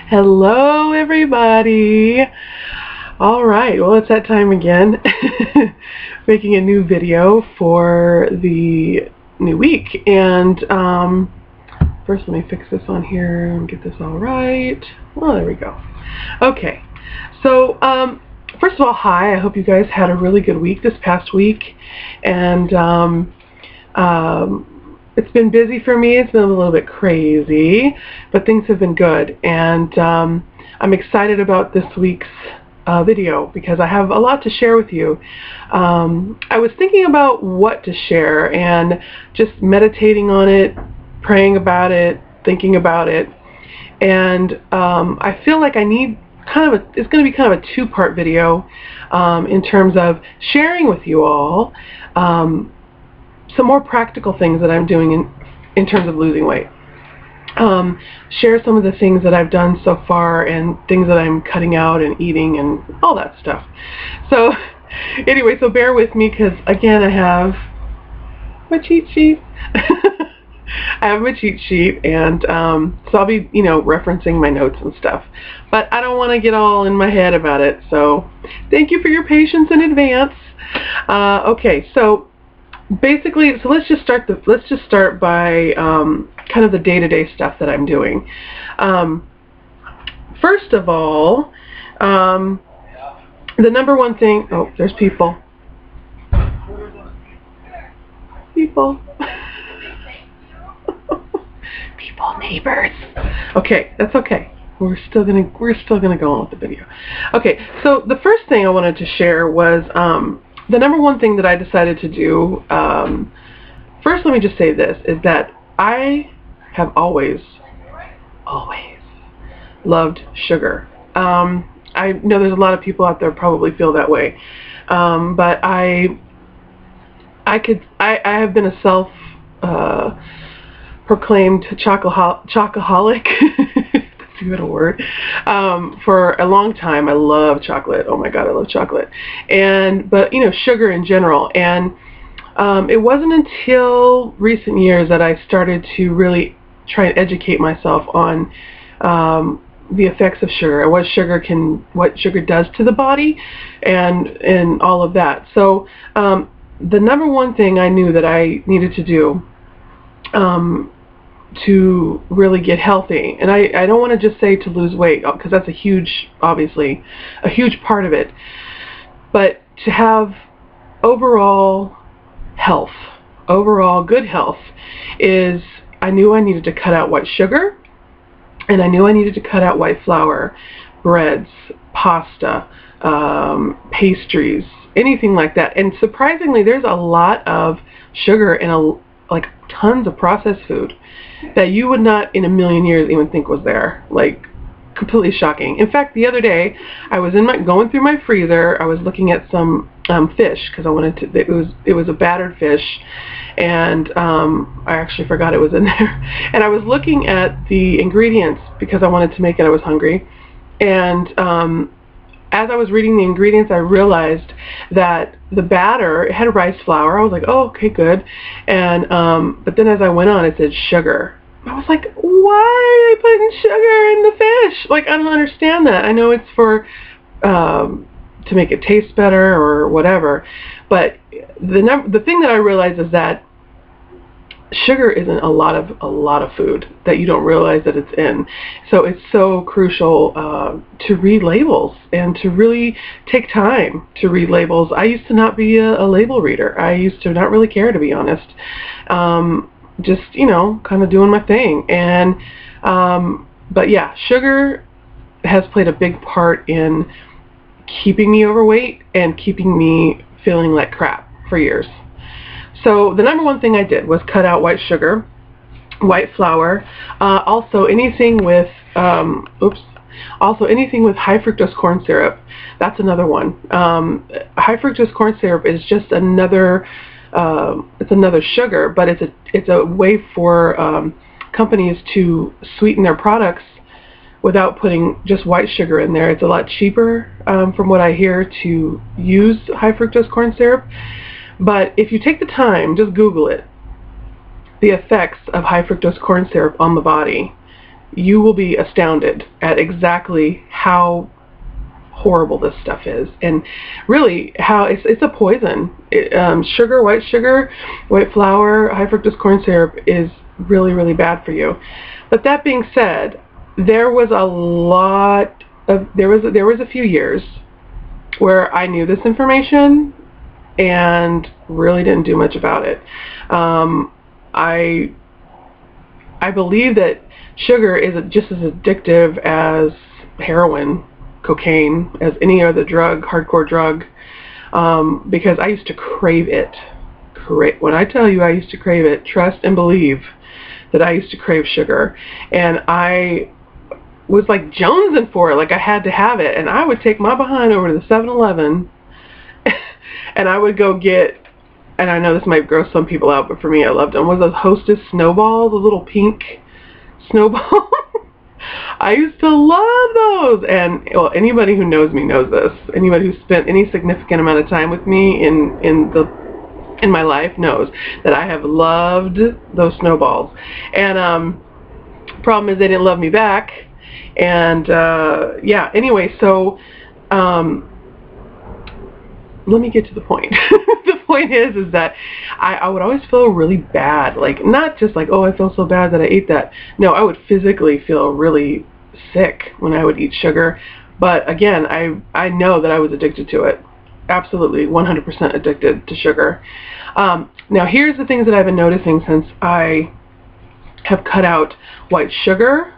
Hello everybody. Alright, well it's that time again. Making a new video for the new week. And first let me fix this on here and get this all right. Well, there we go. Okay, so first of all, hi. I hope you guys had a really good week this past week. And it's been busy for me. It's been a little bit crazy, but things have been good, and I'm excited about this week's video because I have a lot to share with you. I was thinking about what to share and just meditating on it, praying about it, thinking about it, and I feel like I need it's going to be kind of a two-part video in terms of sharing with you all some more practical things that I'm doing in terms of losing weight. Share some of the things that I've done so far and things that I'm cutting out and eating and all that stuff. So anyway, so bear with me because again I have my cheat sheet. I have my cheat sheet, and so I'll be, referencing my notes and stuff. But I don't want to get all in my head about it, so thank you for your patience in advance. Okay, so basically, so let's just start by kind of the day-to-day stuff that I'm doing. First of all, the number one thing. Oh, there's people. People, neighbors. Okay, that's okay. We're still gonna go on with the video. Okay, so the first thing I wanted to share was the number one thing that I decided to do. First, let me just say this: is that I have always loved sugar. I know there's a lot of people out there probably feel that way, but I have been a self proclaimed chocoholic. That's even a word. For a long time. I love chocolate. Oh my God, I love chocolate. But sugar in general. And it wasn't until recent years that I started to really try and educate myself on the effects of sugar and what sugar does to the body and all of that. So the number one thing I knew that I needed to do to really get healthy, and I don't want to just say to lose weight because that's obviously a huge part of it, but to have overall good health is I knew I needed to cut out white sugar, and I knew I needed to cut out white flour, breads, pasta, pastries, anything like that. And surprisingly, there's a lot of sugar in like tons of processed food that you would not in a million years even think was there. Like, completely shocking. In fact, the other day I was going through my freezer. I was looking at some fish because I wanted to. It was a battered fish, and I actually forgot it was in there. And I was looking at the ingredients because I wanted to make it. I was hungry, and as I was reading the ingredients, I realized that the batter, it had rice flour. I was like, oh, okay, good. And but then as I went on, it said sugar. I was like, why are they putting sugar in the fish? Like, I don't understand that. I know it's for to make it taste better or whatever, but the thing that I realized is that sugar is in a lot of food that you don't realize that it's in. So it's so crucial to read labels and to really take time to read labels. I used to not be a label reader. I used to not really care, to be honest. Just kind of doing my thing. And but yeah, sugar has played a big part in keeping me overweight and keeping me feeling like crap for years. So the number one thing I did was cut out white sugar, white flour, also anything with high fructose corn syrup. That's another one. High fructose corn syrup is just another it's another sugar, but it's a way for companies to sweeten their products without putting just white sugar in there. It's a lot cheaper, from what I hear, to use high fructose corn syrup. But if you take the time, just Google it, the effects of high fructose corn syrup on the body, you will be astounded at exactly how horrible this stuff is, and really how it's a poison. Sugar, white flour, high fructose corn syrup is really, really bad for you. But that being said, there was a few years where I knew this information and really didn't do much about it. I believe that sugar is just as addictive as heroin, cocaine, as any other drug, hardcore drug, because I used to crave it. When I tell you I used to crave it, trust and believe that I used to crave sugar, and I was like jonesing for it, like I had to have it, and I would take my behind over to the 7-Eleven and I would go get, and I know this might gross some people out, but for me I loved them, was those Hostess snowballs, the little pink snowballs. I used to love those, and well, anybody who knows me knows this. Anybody who's spent any significant amount of time with me in my life knows that I have loved those snowballs. And problem is they didn't love me back. And yeah, anyway, so let me get to the point. The point is that I would always feel really bad, like not just like, oh, I feel so bad that I ate that. No, I would physically feel really sick when I would eat sugar. But again, I know that I was addicted to it. Absolutely 100% addicted to sugar. Now here's the things that I've been noticing since I have cut out white sugar,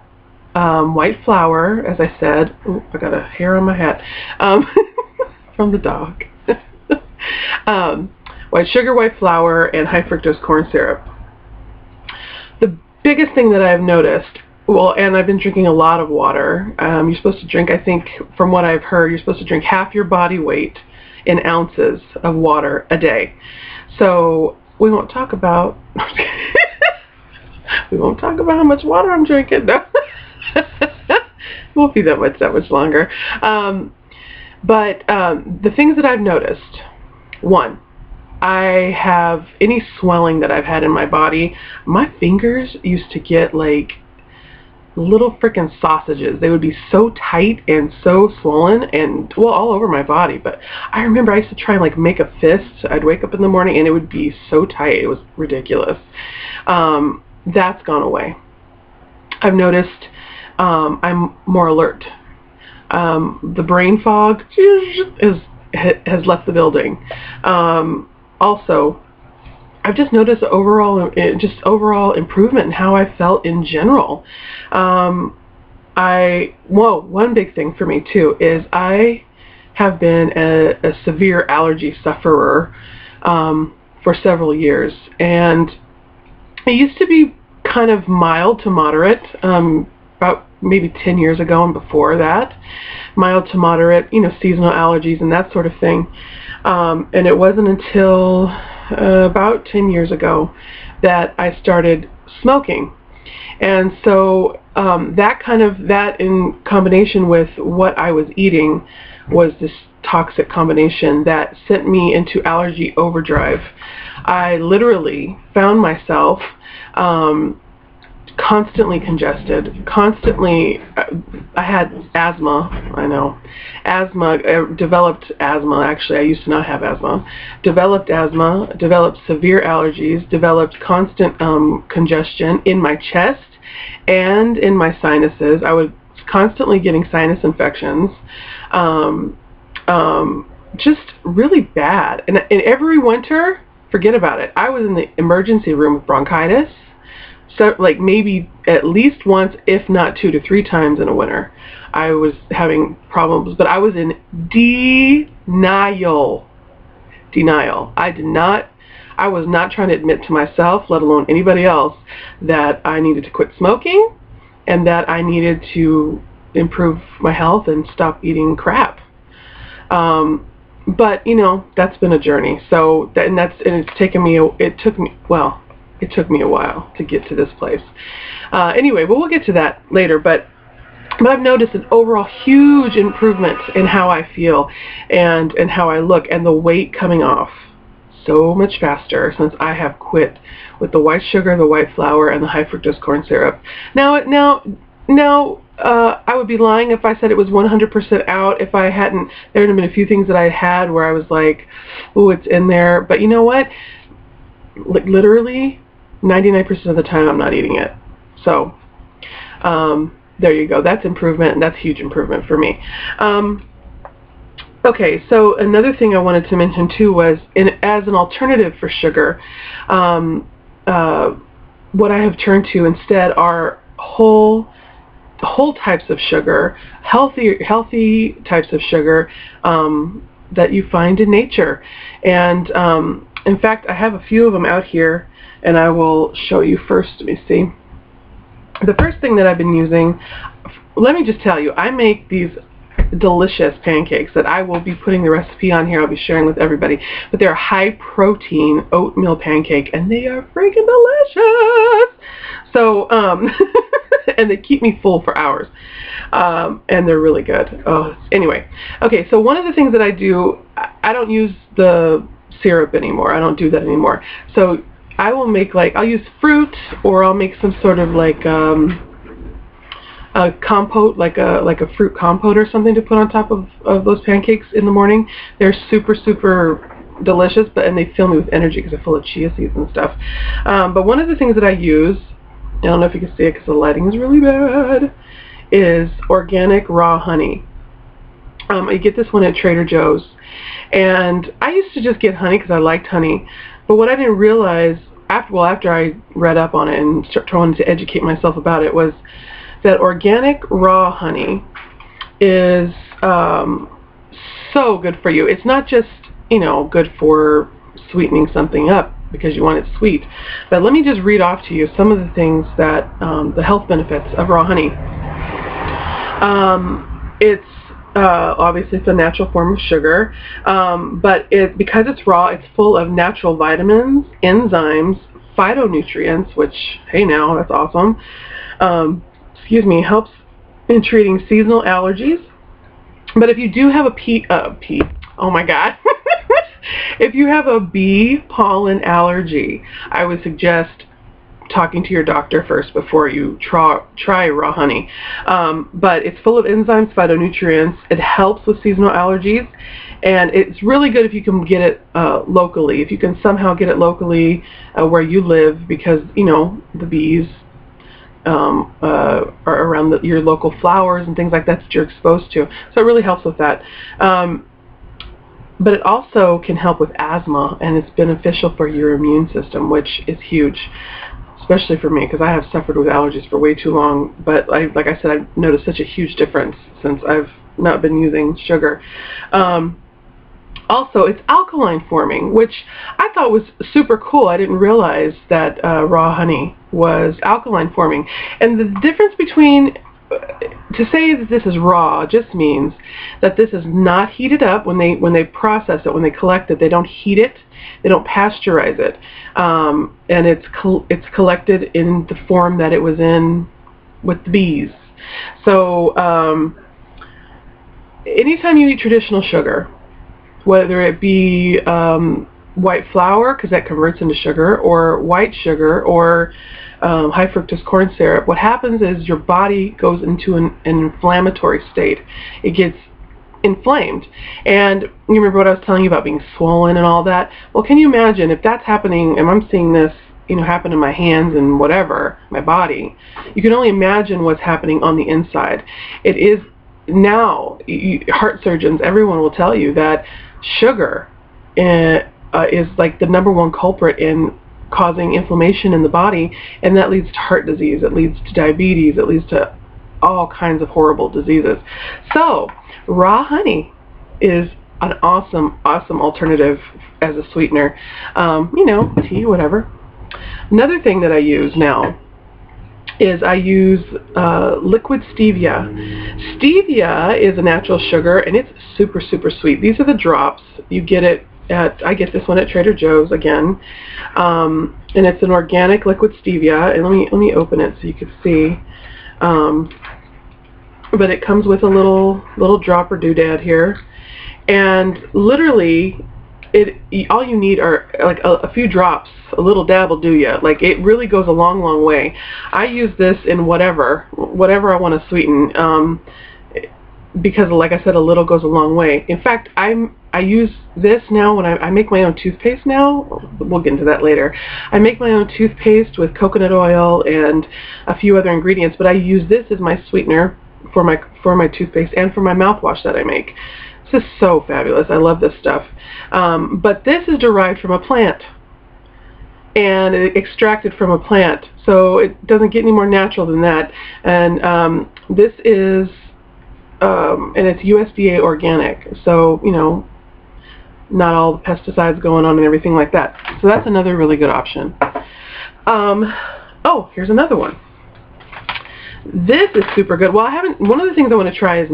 white flour, as I said. Ooh, I got a hair on my hat from the dog. White sugar, white flour, and high fructose corn syrup. The biggest thing that I've noticed, well, and I've been drinking a lot of water. You're supposed to drink, I think, from what I've heard, you're supposed to drink half your body weight in ounces of water a day. So we won't talk about how much water I'm drinking. No. It won't be that much longer. But the things that I've noticed, one, I have any swelling that I've had in my body, my fingers used to get like little frickin' sausages. They would be so tight and so swollen, and well, all over my body. But I remember I used to try and like make a fist. I'd wake up in the morning and it would be so tight. It was ridiculous. That's gone away. I've noticed I'm more alert. The brain fog has left the building. Also, I've just noticed overall improvement in how I felt in general. One big thing for me too is I have been a severe allergy sufferer for several years, and it used to be kind of mild to moderate, about maybe 10 years ago and before that, mild to moderate, seasonal allergies and that sort of thing. And it wasn't until about 10 years ago that I started smoking. And so that in combination with what I was eating was this toxic combination that sent me into allergy overdrive. I literally found myself constantly congested, I had asthma, developed asthma, actually I used to not have asthma, developed severe allergies, developed constant congestion in my chest and in my sinuses. I was constantly getting sinus infections, just really bad. And every winter, forget about it, I was in the emergency room with bronchitis. So, like maybe at least once, if not 2 to 3 times in a winter, I was having problems. But I was in denial. I was not trying to admit to myself, let alone anybody else, that I needed to quit smoking and that I needed to improve my health and stop eating crap. But that's been a journey. So it took me a while to get to this place. Anyway, we'll get to that later, but I've noticed an overall huge improvement in how I feel and how I look, and the weight coming off so much faster since I have quit with the white sugar, the white flour, and the high fructose corn syrup. Now Now, I would be lying if I said it was 100% out. If I hadn't, there would have been a few things that I had where I was like, "Ooh, it's in there." But you know what? Like literally, 99% of the time, I'm not eating it. So, there you go. That's improvement, and that's huge improvement for me. Okay, so another thing I wanted to mention too was, as an alternative for sugar, what I have turned to instead are whole types of sugar, healthy types of sugar that you find in nature. And in fact, I have a few of them out here, and I will show you first. Let me see. The first thing that I've been using, let me just tell you, I make these delicious pancakes that I will be putting the recipe on here. I'll be sharing with everybody. But they're high protein oatmeal pancake, and they are freaking delicious. So, and they keep me full for hours. And they're really good. Oh, anyway. Okay, so one of the things that I do, I don't use the syrup anymore. I don't do that anymore. So I will make, like, I'll use fruit, or I'll make some sort of like a compote, like a fruit compote or something to put on top of those pancakes in the morning. They're super, super delicious, and they fill me with energy because they're full of chia seeds and stuff. But one of the things that I use, I don't know if you can see it because the lighting is really bad, is organic raw honey. You get this one at Trader Joe's, and I used to just get honey because I liked honey. But what I didn't realize after I read up on it and started to educate myself about it, was that organic raw honey is so good for you. It's not just, good for sweetening something up because you want it sweet. But let me just read off to you some of the things that, the health benefits of raw honey. It's obviously it's a natural form of sugar, but because it's raw, it's full of natural vitamins, enzymes, phytonutrients, which, hey now, that's awesome. Helps in treating seasonal allergies. But if you do have oh my god, if you have a bee pollen allergy, I would suggest talking to your doctor first before you try raw honey. But it's full of enzymes, phytonutrients. It helps with seasonal allergies, and it's really good if you can get it locally. If you can somehow get it locally where you live, because the bees are around your local flowers and things like that you're exposed to. So it really helps with that. But it also can help with asthma, and it's beneficial for your immune system, which is huge, especially for me, because I have suffered with allergies for way too long. But like I said, I've noticed such a huge difference since I've not been using sugar. Also, it's alkaline forming, which I thought was super cool. I didn't realize that raw honey was alkaline forming. And the difference between, to say that this is raw just means that this is not heated up. When they process it, when they collect it, they don't heat it, they don't pasteurize it, and it's collected in the form that it was in with the bees. So anytime you eat traditional sugar, whether it be white flour, because that converts into sugar, or white sugar, or high fructose corn syrup, what happens is your body goes into an inflammatory state. It gets inflamed. And you remember what I was telling you about being swollen and all that? Well, can you imagine if that's happening, and I'm seeing this happen in my hands and whatever, my body, you can only imagine what's happening on the inside. It is now, heart surgeons, everyone will tell you that sugar is like the #1 culprit in causing inflammation in the body, and that leads to heart disease, it leads to diabetes, it leads to all kinds of horrible diseases. So raw honey is an awesome alternative as a sweetener, tea, whatever. Another thing that I use now is I use liquid stevia. Stevia is a natural sugar, and it's super, super sweet. These are the drops. You get it I get this one at Trader Joe's again, and it's an organic liquid stevia. And let me open it so you can see. But it comes with a little dropper doodad here, and literally all you need are like a few drops, a little dab will do you. Like, it really goes a long way. I use this in whatever I want to sweeten, because like I said, a little goes a long way. In fact, I use this now when I make my own toothpaste now. We'll get into that later. I make my own toothpaste with coconut oil and a few other ingredients, but I use this as my sweetener for my toothpaste and for my mouthwash that I make. This is so fabulous. I love this stuff. But this is derived from a plant, and extracted from a plant, so it doesn't get any more natural than that. And this is, and it's USDA organic, so, you know, not all the pesticides going on and everything like that. So that's another really good option. Oh, here's another one. This is super good. Well, one of the things I want to try is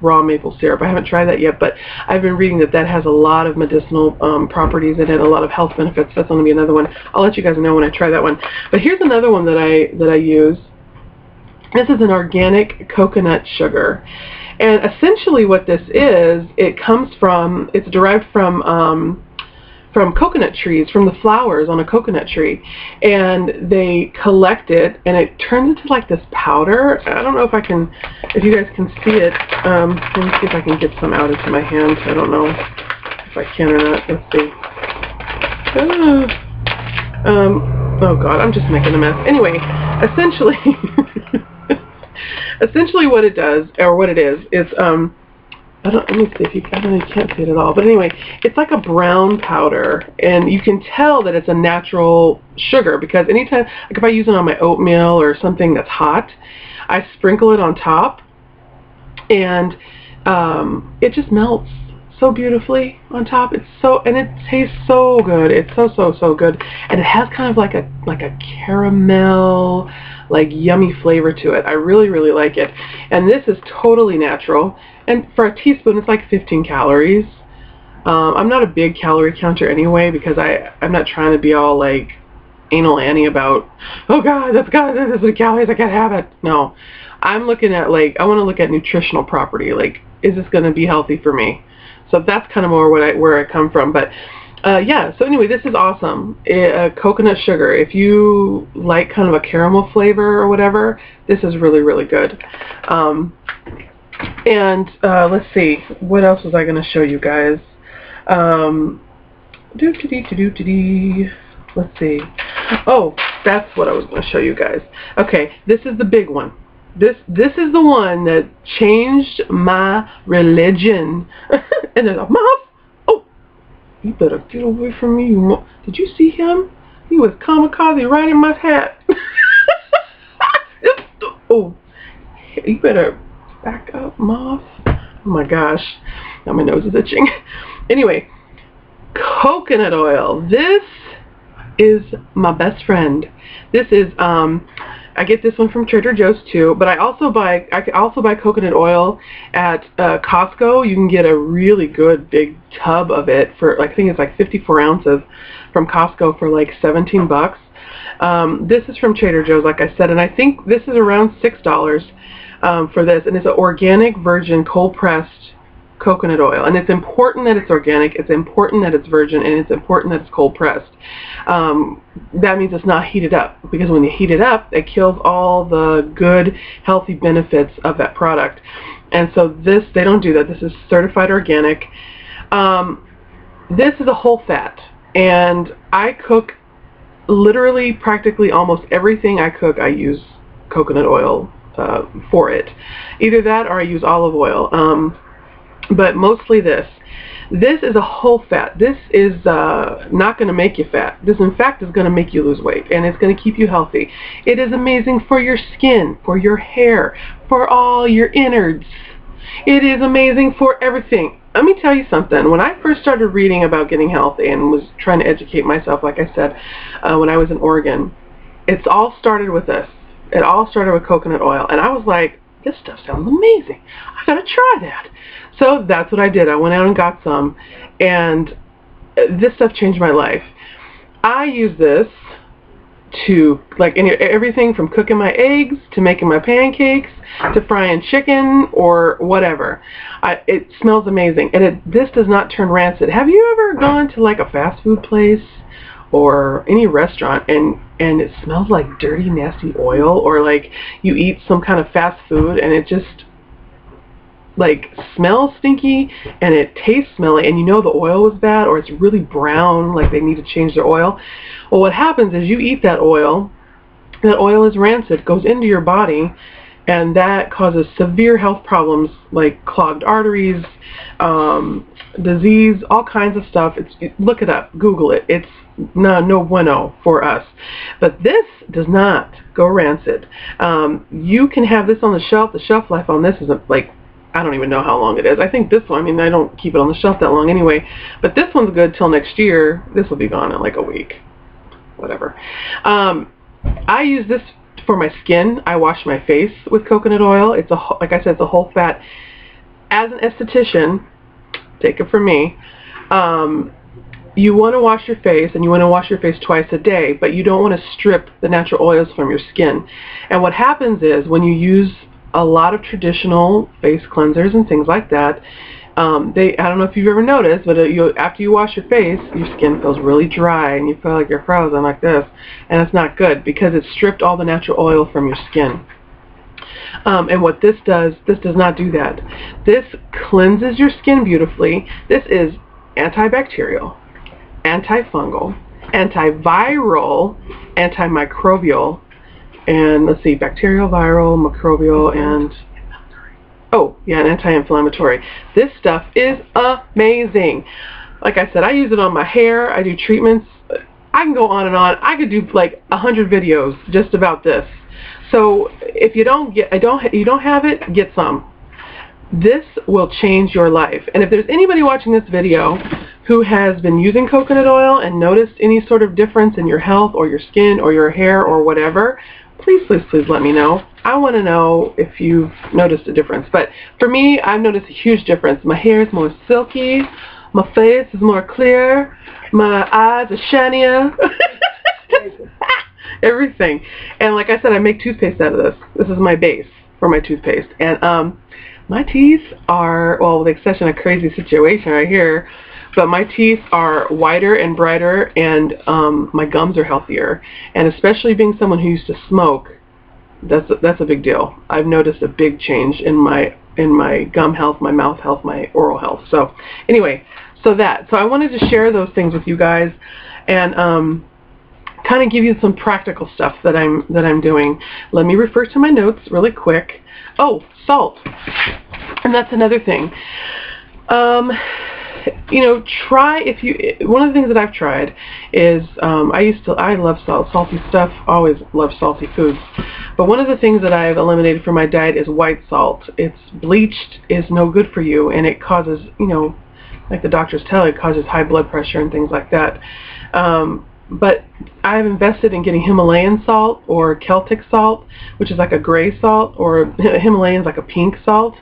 raw maple syrup. I haven't tried that yet, but I've been reading that has a lot of medicinal properties in it, a lot of health benefits. That's going to be another one. I'll let you guys know when I try that one. But here's another one that I use. This is an organic coconut sugar. And essentially what this is, it's derived from coconut trees, from the flowers on a coconut tree, and they collect it, and it turns into like this powder. I don't know if you guys can see it. Let me see if I can get some out into my hand. I don't know if I can or not. Let's see. Oh God, I'm just making a mess. Anyway, essentially what it does, or what it is let me see if I don't know, you can't see it at all. But anyway, it's like a brown powder, and you can tell that it's a natural sugar, because anytime, like if I use it on my oatmeal or something that's hot, I sprinkle it on top, and it just melts so beautifully on top. And it tastes so good. It's so good, and it has kind of like a caramel, like yummy flavor to it. I really like it, and this is totally natural. And for a teaspoon, it's like 15 calories. I'm not a big calorie counter anyway, because I'm not trying to be all like anal Annie about, oh God, this is the calories, I can't have it. No, I'm looking at, like, I want to look at nutritional property. Like, is this going to be healthy for me? So that's kind of more where I come from. But yeah, so anyway, this is awesome. Coconut sugar. If you like kind of a caramel flavor or whatever, this is really good. And let's see, what else was I going to show you guys? Let's see. Oh, that's what I was going to show you guys. Okay, this is the big one. This is the one that changed my religion. And there's a moth. Oh, you better get away from me. Did you see him? He was kamikaze right in my hat. Oh, you better back up, moth. Oh my gosh, now my nose is itching. Anyway, coconut oil. This is my best friend. This is I get this one from Trader Joe's too, but I also buy coconut oil at Costco. You can get a really good big tub of it for, like, I think it's like 54 ounces from Costco for like 17 bucks. This is from Trader Joe's, like I said, and I think this is around $6 for this, and it's an organic virgin cold pressed coconut oil. And it's important that it's organic, it's important that it's virgin, and it's important that it's cold pressed. That means it's not heated up, because when you heat it up, it kills all the good healthy benefits of that product. And so this, they don't do that. This is certified organic. This is a whole fat, and I cook literally practically almost everything I cook. I use coconut oil for it. Either that or I use olive oil. But mostly this. This is a whole fat. This is not going to make you fat. This, in fact, is going to make you lose weight, and it's going to keep you healthy. It is amazing for your skin, for your hair, for all your innards. It is amazing for everything. Let me tell you something. When I first started reading about getting healthy and was trying to educate myself, like I said, when I was in Oregon, it's all started with this. It all started with coconut oil, and I was like, this stuff sounds amazing. I gotta try that. So that's what I did. I went out and got some, and this stuff changed my life. I use this to everything from cooking my eggs to making my pancakes to frying chicken or whatever. It smells amazing, and this does not turn rancid. Have you ever gone to like a fast food place or any restaurant and it smells like dirty, nasty oil, or like you eat some kind of fast food and it just like smells stinky and it tastes smelly, and you know the oil was bad, or it's really brown, like they need to change their oil? Well, what happens is you eat that oil is rancid, goes into your body, and that causes severe health problems like clogged arteries, disease, all kinds of stuff. Look it up, Google it. It's no bueno for us. But this does not go rancid. You can have this on the shelf. The shelf life on this is like, I don't even know how long it is. I think this one, I mean, I don't keep it on the shelf that long anyway, but this one's good till next year. This will be gone in like a week, whatever. I use this for my skin. I wash my face with coconut oil. It's like I said, it's a whole fat. As an esthetician, take it from me, you want to wash your face, and you want to wash your face twice a day, but you don't want to strip the natural oils from your skin. And what happens is when you use a lot of traditional face cleansers and things like that, I don't know if you've ever noticed, but after you wash your face, your skin feels really dry and you feel like you're frozen like this, and it's not good because it's stripped all the natural oil from your skin. And what this does not do that. This cleanses your skin beautifully. This is antibacterial, antifungal, antiviral, antimicrobial, and let's see, bacterial, viral, microbial, and anti-inflammatory. This stuff is amazing. Like I said, I use it on my hair. I do treatments. I can go on and on. I could do like 100 videos just about this. So if you don't have it, get some. This will change your life. And if there's anybody watching this video who has been using coconut oil and noticed any sort of difference in your health or your skin or your hair or whatever, please let me know. I want to know if you've noticed a difference. But for me, I've noticed a huge difference. My hair is more silky. My face is more clear. My eyes are shinier. Everything. And like I said, I make toothpaste out of this. This is my base for my toothpaste. And my teeth are, well, with the exception of a crazy situation right here, but my teeth are whiter and brighter, and my gums are healthier. And especially being someone who used to smoke, that's a big deal. I've noticed a big change in my gum health, my mouth health, my oral health. So anyway, so I wanted to share those things with you guys, and kind of give you some practical stuff that I'm doing. Let me refer to my notes really quick. Oh, salt, and that's another thing. Try, one of the things that I've tried is, I love salty stuff, always love salty foods, but one of the things that I've eliminated from my diet is white salt. It's bleached, is no good for you, and it causes, like the doctors tell you, it causes high blood pressure and things like that. But I've invested in getting Himalayan salt or Celtic salt, which is like a gray salt, or Himalayan is like a pink salt.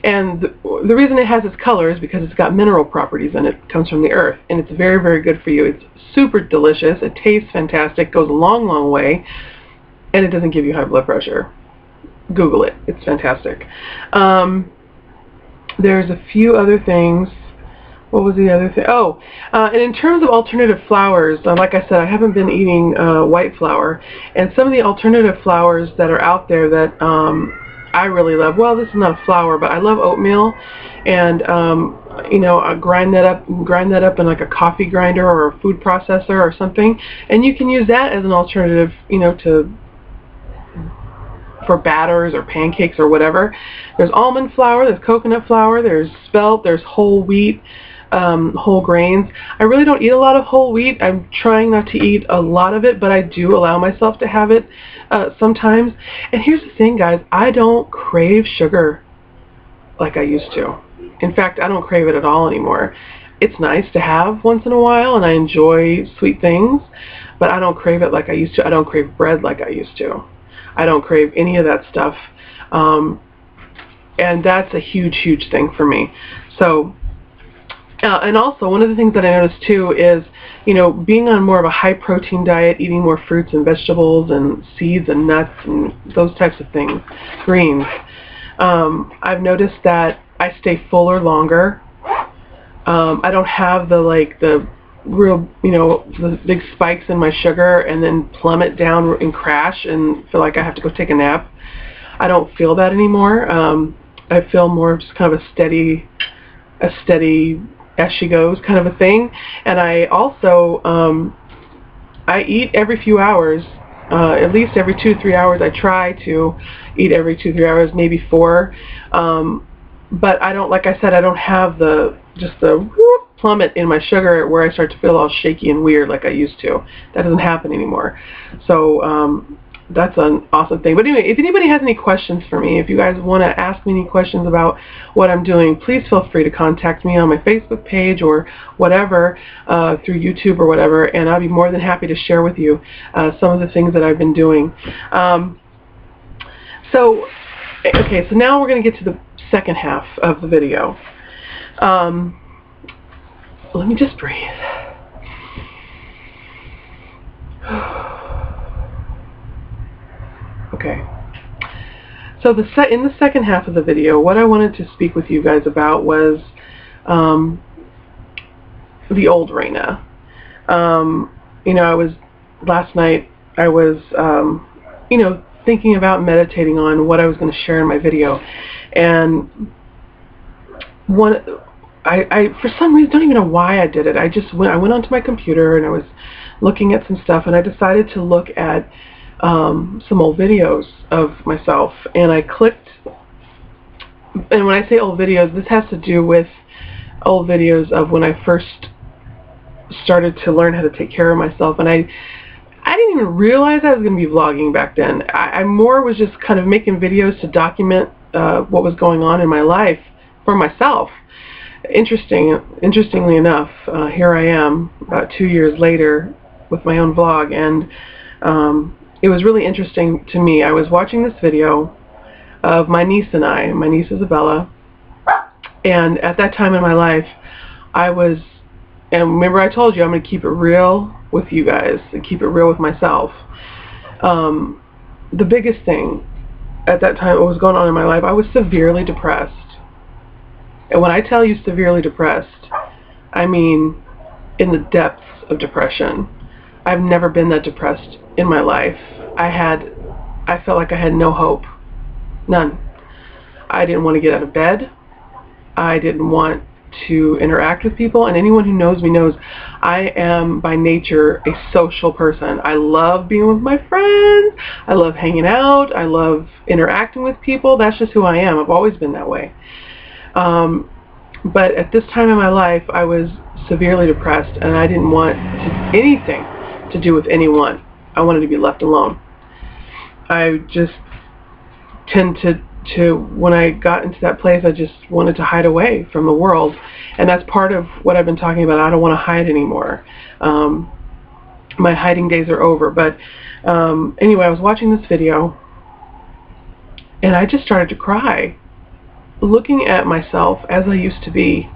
And the reason it has its color is because it's got mineral properties in it. It comes from the earth, and it's very, very good for you. It's super delicious. It tastes fantastic, goes a long, long way, and it doesn't give you high blood pressure. Google it. It's fantastic. There's a few other things. What was the other thing? Oh, and in terms of alternative flours, like I said, I haven't been eating white flour, and some of the alternative flours that are out there that I really love. Well, this is not a flour, but I love oatmeal, and I grind that up in like a coffee grinder or a food processor or something, and you can use that as an alternative, for batters or pancakes or whatever. There's almond flour, there's coconut flour, there's spelt, there's whole wheat, whole grains. I really don't eat a lot of whole wheat. I'm trying not to eat a lot of it, but I do allow myself to have it sometimes. And here's the thing, guys, I don't crave sugar like I used to. In fact, I don't crave it at all anymore. It's nice to have once in a while, and I enjoy sweet things, but I don't crave it like I used to. I don't crave bread like I used to. I don't crave any of that stuff, and that's a huge, huge thing for me. So And also, one of the things that I noticed too is, being on more of a high protein diet, eating more fruits and vegetables and seeds and nuts and those types of things, greens, I've noticed that I stay fuller longer. I don't have the real, the big spikes in my sugar and then plummet down and crash and feel like I have to go take a nap. I don't feel that anymore. I feel more just kind of a steady as she goes kind of a thing. And I also, I eat every few hours, at least every 2 to 3 hours. I try to eat every 2 to 3 hours, maybe 4. But I don't, like I said, I don't have the whoop plummet in my sugar where I start to feel all shaky and weird like I used to. That doesn't happen anymore. So that's an awesome thing. But anyway, if anybody has any questions for me, if you guys want to ask me any questions about what I'm doing, please feel free to contact me on my Facebook page or whatever, through YouTube or whatever, and I'll be more than happy to share with you some of the things that I've been doing. So now we're going to get to the second half of the video. Let me just breathe. Okay. So in the second half of the video, what I wanted to speak with you guys about was the old Raina. Last night I was, thinking about meditating on what I was going to share in my video, and I for some reason, don't even know why I did it. I went onto my computer and I was looking at some stuff, and I decided to look at some old videos of myself, and I clicked, and when I say old videos, this has to do with old videos of when I first started to learn how to take care of myself, and I didn't even realize I was going to be vlogging back then. I more was just kind of making videos to document what was going on in my life for myself. Interestingly enough, here I am about 2 years later with my own vlog, and it was really interesting to me. I was watching this video of my niece and I. My niece Isabella, and at that time in my life, and remember I told you I'm going to keep it real with you guys and keep it real with myself. The biggest thing at that time, what was going on in my life, I was severely depressed. And when I tell you severely depressed, I mean in the depths of depression. I've never been that depressed in my life. I felt like I had no hope. None. I didn't want to get out of bed. I didn't want to interact with people, and anyone who knows me knows I am by nature a social person. I love being with my friends. I love hanging out. I love interacting with people. That's just who I am. I've always been that way. But at this time in my life, I was severely depressed, and I didn't want anything to do with anyone. I wanted to be left alone. I just tend to when I got into that place, I just wanted to hide away from the world, and that's part of what I've been talking about. I don't want to hide anymore. My hiding days are over. But anyway, I was watching this video, and I just started to cry, looking at myself as I used to be,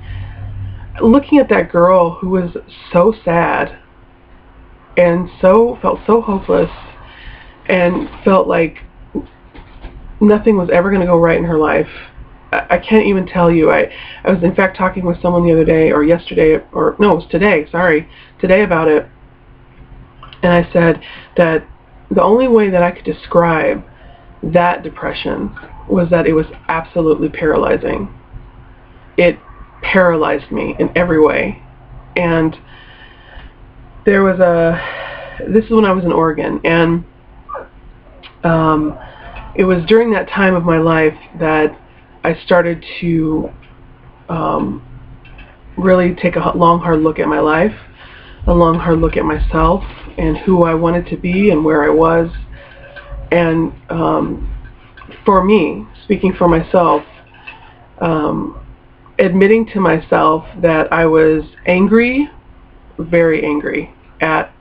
looking at that girl who was so sad and felt so hopeless and felt like nothing was ever going to go right in her life. I can't even tell you. I was in fact talking with someone the other day, or yesterday, or no, it was today about it, and I said that the only way that I could describe that depression was that it was absolutely paralyzing. It paralyzed me in every way. And there was this is when I was in Oregon, and it was during that time of my life that I started to really take a long, hard look at my life, a long, hard look at myself and who I wanted to be and where I was. And for me, speaking for myself, admitting to myself that I was angry, very angry at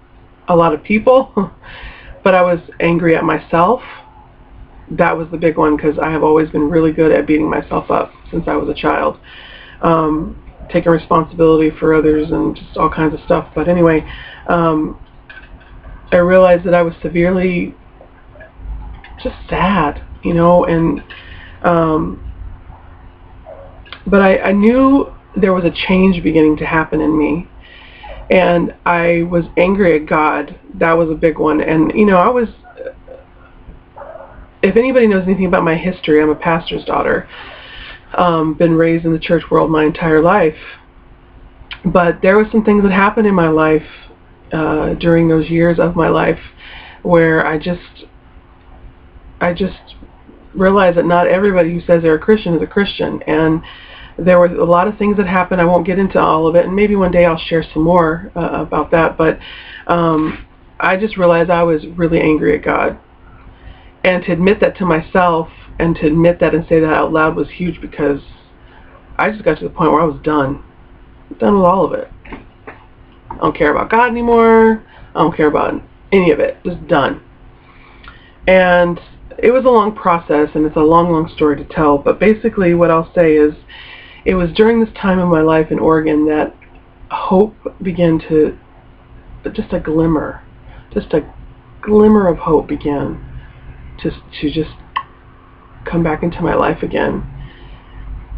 a lot of people, but I was angry at myself. That was the big one, because I have always been really good at beating myself up since I was a child. taking responsibility for others and just all kinds of stuff. But anyway, I realized that I was severely just sad, you know, and but I knew there was a change beginning to happen in me, and I was angry at God. That was a big one. And you know, I was, if anybody knows anything about my history, I'm a pastor's daughter, been raised in the church world my entire life, but there were some things that happened in my life during those years of my life where I just realized that not everybody who says they're a Christian is a Christian. And there were a lot of things that happened. I won't get into all of it, and maybe one day I'll share some more about that. But I just realized I was really angry at God. And to admit that to myself and to admit that and say that out loud was huge, because I just got to the point where I was done. Done with all of it. I don't care about God anymore. I don't care about any of it. Just done. And it was a long process, and it's a long, long story to tell. But basically what I'll say is, it was during this time in my life in Oregon that hope began to, just a glimmer of hope began to just come back into my life again.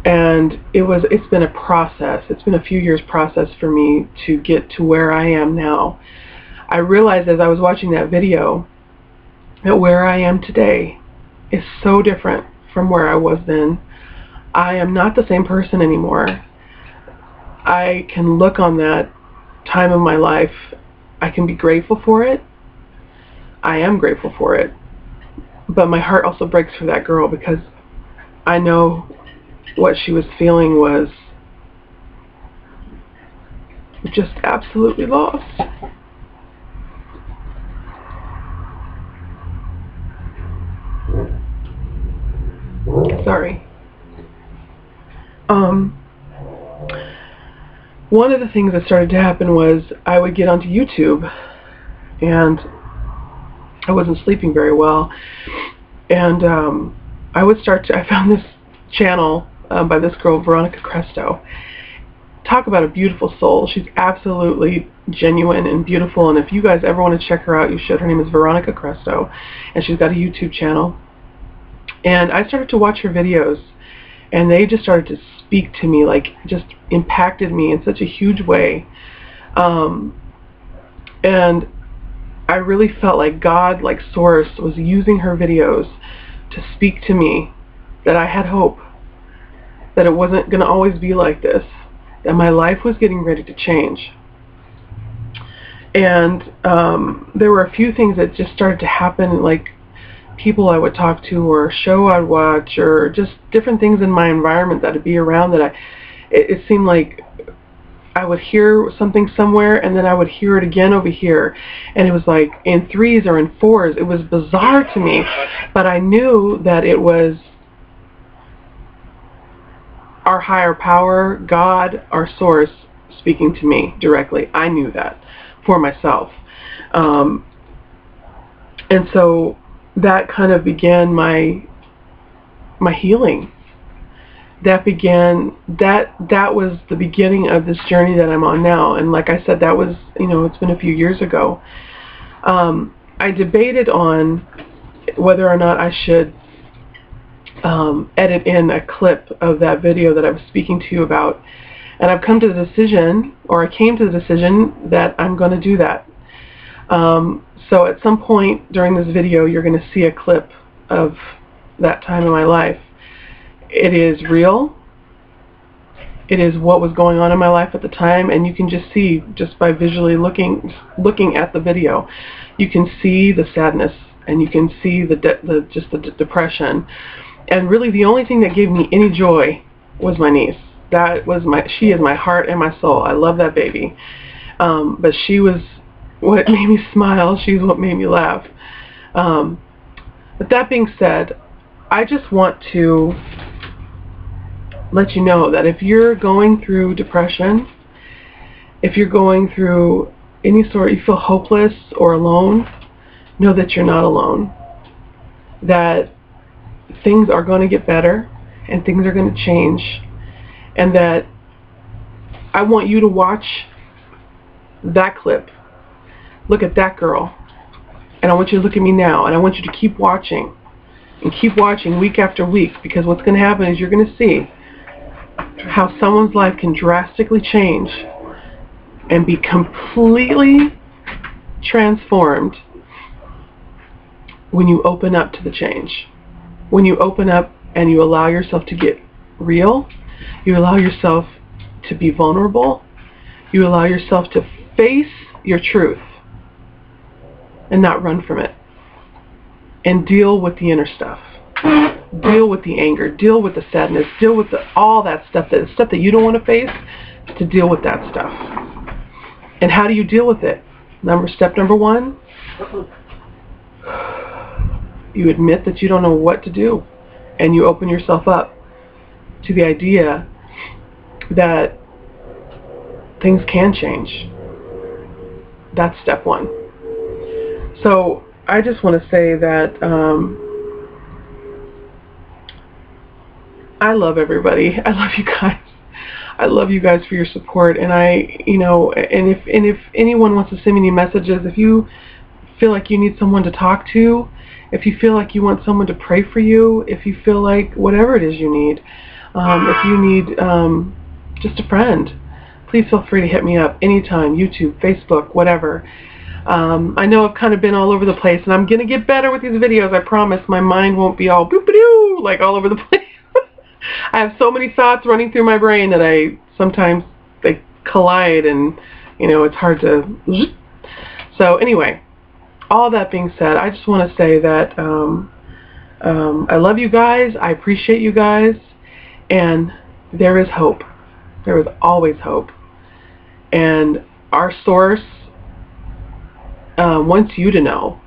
And it's been a process. It's been a few years process for me to get to where I am now. I realized as I was watching that video that where I am today is so different from where I was then. I am not the same person anymore. I can look on that time of my life. I can be grateful for it. I am grateful for it. But my heart also breaks for that girl, because I know what she was feeling was just absolutely lost. Sorry. One of the things that started to happen was I would get onto YouTube, and I wasn't sleeping very well, and I found this channel by this girl, Veronica Krestow. Talk about a beautiful soul. She's absolutely genuine and beautiful, and if you guys ever want to check her out, you should. Her name is Veronica Krestow, and she's got a YouTube channel. And I started to watch her videos, and they just started to speak to me, like just impacted me in such a huge way. And I really felt like God, like Source, was using her videos to speak to me that I had hope, that it wasn't going to always be like this, that my life was getting ready to change. And there were a few things that just started to happen, like people I would talk to, or a show I'd watch, or just different things in my environment that would be around that it seemed like I would hear something somewhere, and then I would hear it again over here, and it was like in threes or in fours. It was bizarre to me, but I knew that it was our higher power, God, our source, speaking to me directly. I knew that for myself. And so that kind of began my healing. That was the beginning of this journey that I'm on now. And like I said, that was, it's been a few years ago. I debated on whether or not I should edit in a clip of that video that I was speaking to you about. And I've come to the decision, or I came to the decision, that I'm going to do that. So at some point during this video, you're going to see a clip of that time in my life. It is real. It is what was going on in my life at the time, and you can just see, just by visually looking at the video, you can see the sadness, and you can see the depression. And really, the only thing that gave me any joy was my niece. She is my heart and my soul. I love that baby. But she was what made me smile. She's what made me laugh. But that being said, I just want to let you know that if you're going through depression, if you're going through any sort, you feel hopeless or alone, know that you're not alone. That things are going to get better, and things are going to change, and that I want you to watch that clip. Look at that girl. And I want you to look at me now. And I want you to keep watching. And keep watching week after week. Because what's going to happen is you're going to see how someone's life can drastically change and be completely transformed when you open up to the change. When you open up and you allow yourself to get real, you allow yourself to be vulnerable, you allow yourself to face your truth and not run from it, and deal with the inner stuff. Deal with the anger, deal with the sadness, deal with all that stuff, the stuff that you don't want to face, to deal with that stuff. And how do you deal with it? Step number 1, you admit that you don't know what to do, and you open yourself up to the idea that things can change. That's step 1. So I just want to say that I love everybody. I love you guys. I love you guys for your support, and if anyone wants to send me any messages, if you feel like you need someone to talk to, if you feel like you want someone to pray for you, if you feel like whatever it is you need, if you need just a friend, please feel free to hit me up anytime, YouTube, Facebook, whatever. I know I've kind of been all over the place, and I'm going to get better with these videos, I promise. My mind won't be all boop-a-doo, like all over the place. I have so many thoughts running through my brain that sometimes they collide, and it's hard to. So anyway, all that being said, I just want to say that I love you guys. I appreciate you guys, and there is hope. There is always hope, and our source wants you to know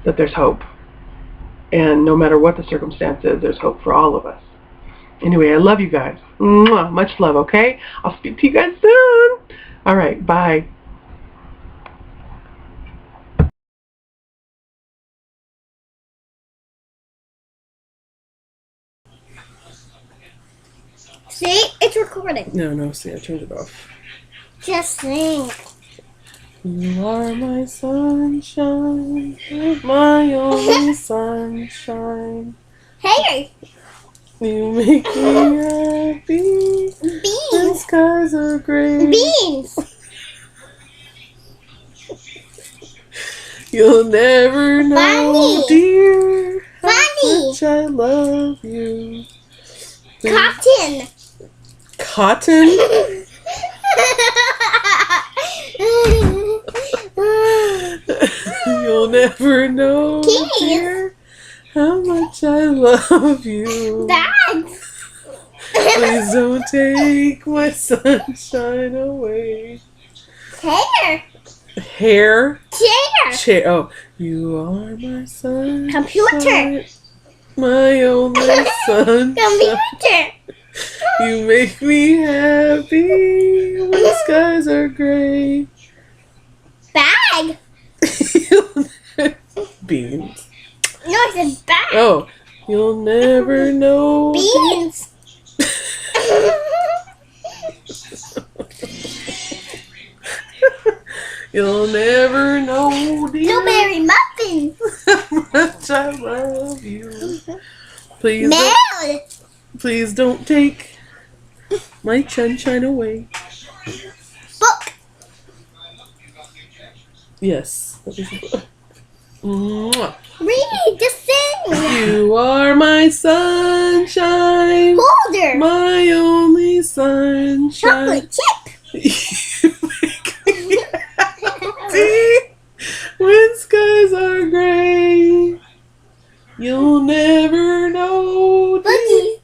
that there's hope, and no matter what the circumstances, there's hope for all of us. Anyway, I love you guys. Mwah, much love, okay? I'll speak to you guys soon. All right, bye. See? It's recording. No, see, I turned it off. Just sing. You are my sunshine, my only sunshine. Hey! You make me happy. Beans! The skies are gray. Beans! You'll never know, Bunny. dear, how Bunny. much I love you. Cotton! Cotton? You'll never know, Keys. dear, how much I love you. Bags! Please don't take my sunshine away. Hair! Hair? Chair! Chair. Oh, you are my sunshine. Computer! My only sunshine. Computer! You make me happy when skies are gray. Bag! Beans. No, I said bag. Oh, you'll never know. Beans! You'll never know, dear, Blueberry muffin! how much I love you. Please, Mail! please don't take my sunshine away. Book! Yes. Mwah. Read! Just sing! You are my sunshine, Holder! my only sunshine. Chocolate chip! You make me happy when skies are gray. You'll never know. Boogie!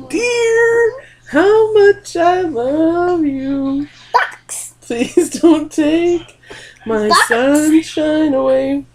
Dear, how much I love you. Box! Please don't take my Box. sunshine away.